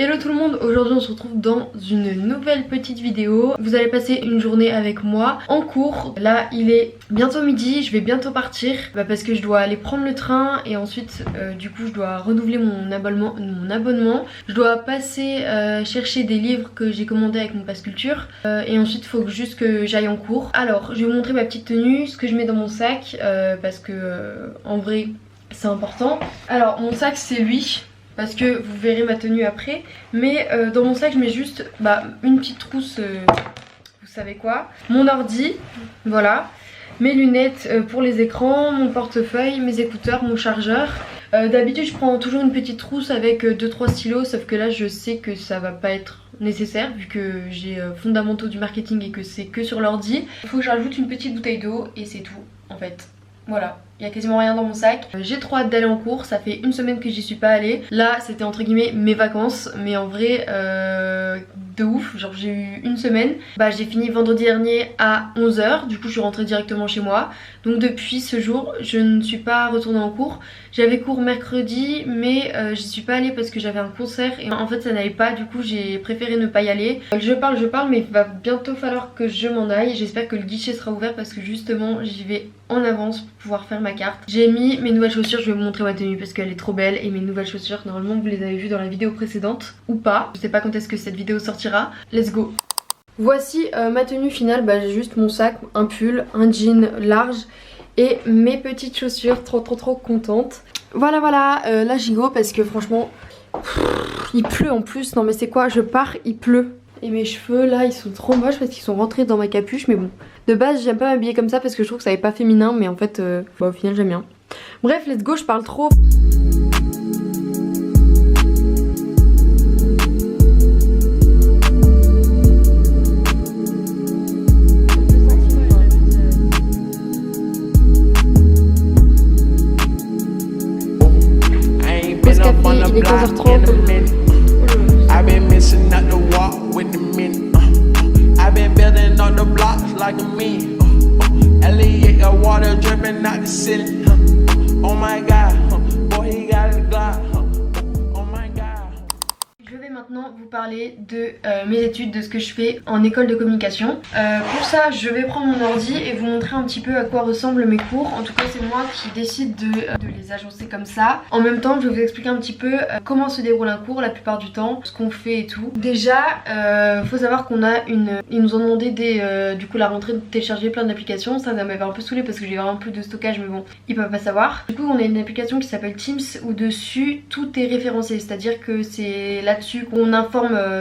Hello tout le monde, aujourd'hui on se retrouve dans une nouvelle petite vidéo. Vous allez passer une journée avec moi en cours. Là il est bientôt midi, je vais bientôt partir parce que je dois aller prendre le train et ensuite du coup je dois renouveler mon abonnement. Je dois passer chercher des livres que j'ai commandés avec mon pass culture et ensuite il faut juste que j'aille en cours. Alors je vais vous montrer ma petite tenue, ce que je mets dans mon sac parce que en vrai c'est important. Alors mon sac c'est lui, parce que vous verrez ma tenue après. Mais dans mon sac je mets juste une petite trousse, vous savez quoi, mon ordi, voilà, mes lunettes pour les écrans, mon portefeuille, mes écouteurs, mon chargeur. D'habitude je prends toujours une petite trousse avec 2-3 stylos, sauf que là je sais que ça va pas être nécessaire vu que j'ai fondamentaux du marketing et que c'est que sur l'ordi. Il faut que je rajoute une petite bouteille d'eau et c'est tout en fait. Voilà, il y a quasiment rien dans mon sac. J'ai trop hâte d'aller en cours, ça fait une semaine que j'y suis pas allée. Là c'était entre guillemets mes vacances, mais en vrai de ouf, genre j'ai eu une semaine. J'ai fini vendredi dernier à 11 h, du coup je suis rentrée directement chez moi. Donc depuis ce jour je ne suis pas retournée en cours. J'avais cours mercredi mais j'y suis pas allée parce que j'avais un concert et en fait ça n'allait pas, du coup j'ai préféré ne pas y aller. Je parle mais il va bientôt falloir que je m'en aille. J'espère que le guichet sera ouvert parce que justement j'y vais en avance pour pouvoir faire ma carte. J'ai mis mes nouvelles chaussures, je vais vous montrer ma tenue parce qu'elle est trop belle. Et mes nouvelles chaussures, normalement vous les avez vues dans la vidéo précédente ou pas. Je sais pas quand est-ce que cette vidéo sortira. Let's go. Voici ma tenue finale, j'ai juste mon sac, un pull, un jean large et mes petites chaussures, trop contente. Voilà là j'y go parce que franchement il pleut en plus. Non mais c'est quoi, je pars, il pleut. Et mes cheveux là ils sont trop moches parce qu'ils sont rentrés dans ma capuche, mais bon, de base j'aime pas m'habiller comme ça parce que je trouve que ça n'est pas féminin, mais en fait au final j'aime bien. Bref, let's go, je parle trop. Pause café, il est 15h30. I've been building up the blocks like a meme. Elliot got water dripping out the ceiling. Oh my god, boy, he got a Glock. Oh my god. Je vais maintenant vous parler de mes études, de ce que je fais en école de communication. Pour ça, je vais prendre mon ordi et vous montrer un petit peu à quoi ressemblent mes cours. En tout cas, c'est moi qui décide de les agencer comme ça. En même temps, je vais vous expliquer un petit peu comment se déroule un cours la plupart du temps, ce qu'on fait et tout. Déjà, faut savoir qu'on a ils nous ont demandé du coup la rentrée de télécharger plein d'applications. Ça m'avait un peu saoulé parce que j'ai vraiment plus de stockage, mais bon, ils peuvent pas savoir. Du coup, on a une application qui s'appelle Teams où dessus tout est référencé, c'est-à-dire que c'est là-dessus qu'on informe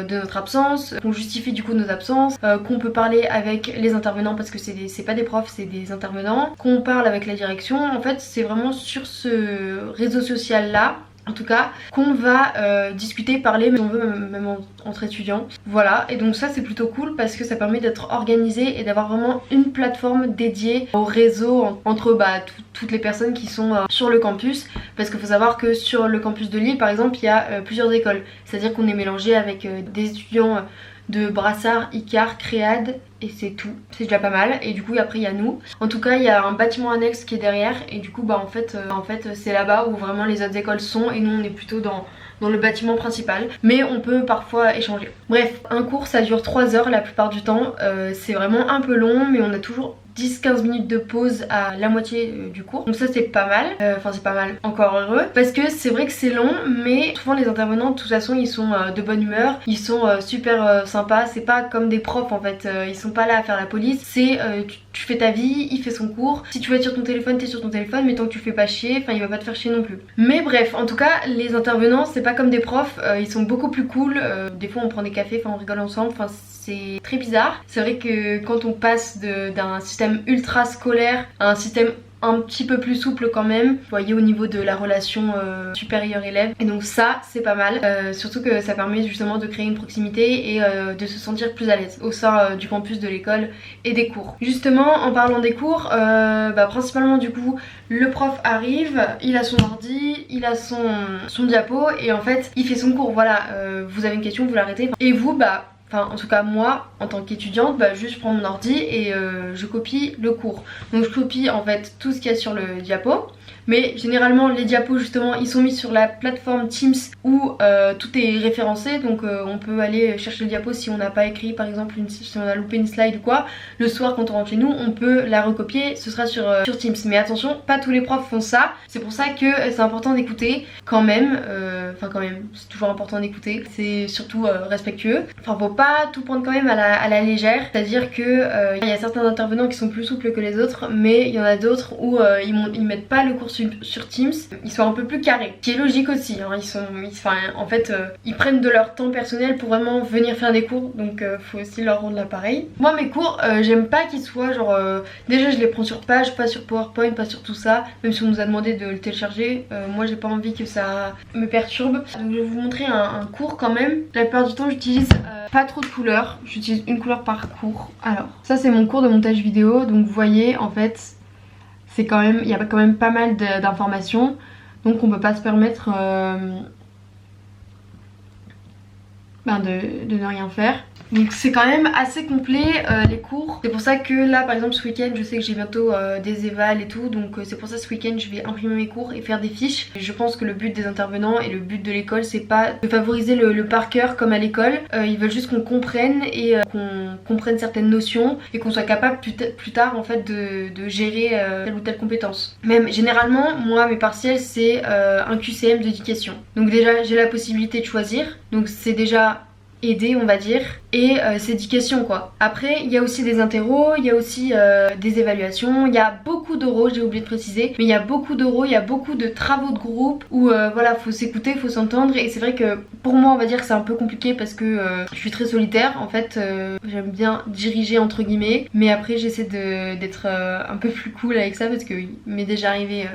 de notre absence, qu'on justifie du coup nos absences, qu'on peut parler avec les intervenants parce que c'est pas des profs, c'est des intervenants, qu'on parle avec la direction. En fait c'est vraiment sur ce réseau social là, en tout cas, qu'on va discuter, parler, mais on veut même entre étudiants. Voilà, et donc ça c'est plutôt cool parce que ça permet d'être organisé et d'avoir vraiment une plateforme dédiée au réseau entre toutes les personnes qui sont sur le campus. Parce qu'il faut savoir que sur le campus de Lille par exemple, il y a plusieurs écoles. C'est-à-dire qu'on est mélangé avec des étudiants de Brassard, Icare, Créade et c'est tout, c'est déjà pas mal. Et du coup après il y a nous. En tout cas il y a un bâtiment annexe qui est derrière et du coup en fait c'est là-bas où vraiment les autres écoles sont et nous on est plutôt dans le bâtiment principal, mais on peut parfois échanger. Bref, un cours ça dure 3 heures la plupart du temps, c'est vraiment un peu long mais on a toujours 10-15 minutes de pause à la moitié du cours, donc ça c'est pas mal, enfin c'est pas mal, encore heureux, parce que c'est vrai que c'est long mais souvent les intervenants de toute façon ils sont de bonne humeur, ils sont super sympas, c'est pas comme des profs en fait, ils sont pas là à faire la police, c'est tu fais ta vie, il fait son cours, si tu veux être sur ton téléphone t'es sur ton téléphone, mais tant que tu fais pas chier, enfin il va pas te faire chier non plus. Mais bref, en tout cas les intervenants c'est pas comme des profs, ils sont beaucoup plus cool, des fois on prend des cafés, enfin on rigole ensemble, enfin c'est très bizarre. C'est vrai que quand on passe d'un système ultra scolaire à un système un petit peu plus souple quand même, vous voyez, au niveau de la relation supérieur-élève, et donc ça c'est pas mal, surtout que ça permet justement de créer une proximité et de se sentir plus à l'aise au sein du campus de l'école et des cours. Justement en parlant des cours, principalement du coup le prof arrive, il a son ordi, il a son diapo et en fait il fait son cours, voilà, vous avez une question, vous l'arrêtez et vous enfin en tout cas moi en tant qu'étudiante, juste je prends mon ordi et je copie le cours. Donc je copie en fait tout ce qu'il y a sur le diapo. Mais généralement les diapos justement ils sont mis sur la plateforme Teams où tout est référencé, donc on peut aller chercher le diapo si on n'a pas écrit par exemple si on a loupé une slide ou quoi. Le soir quand on rentre chez nous on peut la recopier, ce sera sur Teams. Mais attention, pas tous les profs font ça, c'est pour ça que c'est important d'écouter quand même, enfin quand même c'est toujours important d'écouter, c'est surtout respectueux. Enfin faut pas tout prendre quand même à la légère, c'est à dire que il y a certains intervenants qui sont plus souples que les autres, mais il y en a d'autres où ils mettent pas le cours sur Teams, ils sont un peu plus carrés, ce qui est logique aussi hein. Ils prennent de leur temps personnel pour vraiment venir faire des cours, donc faut aussi leur rendre l'appareil. Moi mes cours j'aime pas qu'ils soient genre déjà je les prends sur page, pas sur PowerPoint, pas sur tout ça, même si on nous a demandé de le télécharger, moi j'ai pas envie que ça me perturbe, donc je vais vous montrer un cours quand même. La plupart du temps j'utilise pas trop de couleurs, j'utilise une couleur par cours. Alors ça c'est mon cours de montage vidéo, donc vous voyez en fait c'est quand même, il y a quand même pas mal d'informations, donc on peut pas se permettre de ne rien faire. Donc c'est quand même assez complet les cours. C'est pour ça que là par exemple ce week-end je sais que j'ai bientôt des évals et tout, donc c'est pour ça ce week-end je vais imprimer mes cours et faire des fiches. Je pense que le but des intervenants et le but de l'école c'est pas de favoriser le par cœur comme à l'école, ils veulent juste qu'on comprenne et qu'on comprenne certaines notions et qu'on soit capable plus tard en fait de gérer telle ou telle compétence. Même généralement moi mes partiels c'est un QCM d'éducation, donc déjà j'ai la possibilité de choisir, donc c'est déjà aider on va dire, et c'est éducation quoi. Après il y a aussi des interros, il y a aussi des évaluations, il y a beaucoup d'oraux, j'ai oublié de préciser, mais il y a beaucoup d'oraux, il y a beaucoup de travaux de groupe où voilà faut s'écouter, faut s'entendre, et c'est vrai que pour moi on va dire que c'est un peu compliqué parce que je suis très solitaire en fait, j'aime bien diriger entre guillemets, mais après j'essaie d'être un peu plus cool avec ça parce que il m'est déjà arrivé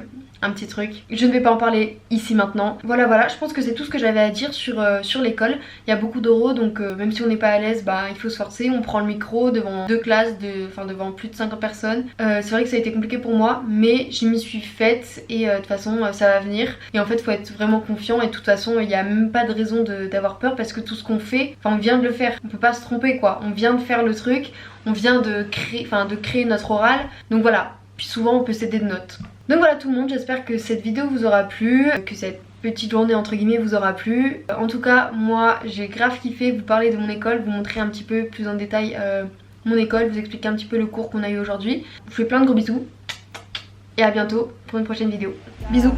un petit truc. Je ne vais pas en parler ici maintenant. Voilà, je pense que c'est tout ce que j'avais à dire sur l'école. Il y a beaucoup d'oraux, donc même si on n'est pas à l'aise, bah il faut se forcer. On prend le micro devant deux classes, devant plus de 50 personnes. C'est vrai que ça a été compliqué pour moi, mais je m'y suis faite et de toute façon ça va venir. Et en fait faut être vraiment confiant, et de toute façon il n'y a même pas de raison d'avoir peur parce que tout ce qu'on fait, on vient de le faire. On peut pas se tromper quoi. On vient de faire le truc, on vient de créer notre oral. Donc voilà. Puis souvent on peut s'aider de notes. Donc voilà tout le monde, j'espère que cette vidéo vous aura plu, que cette petite journée entre guillemets vous aura plu. En tout cas moi j'ai grave kiffé vous parler de mon école, vous montrer un petit peu plus en détail mon école, vous expliquer un petit peu le cours qu'on a eu aujourd'hui. Je vous fais plein de gros bisous et à bientôt pour une prochaine vidéo. Bisous.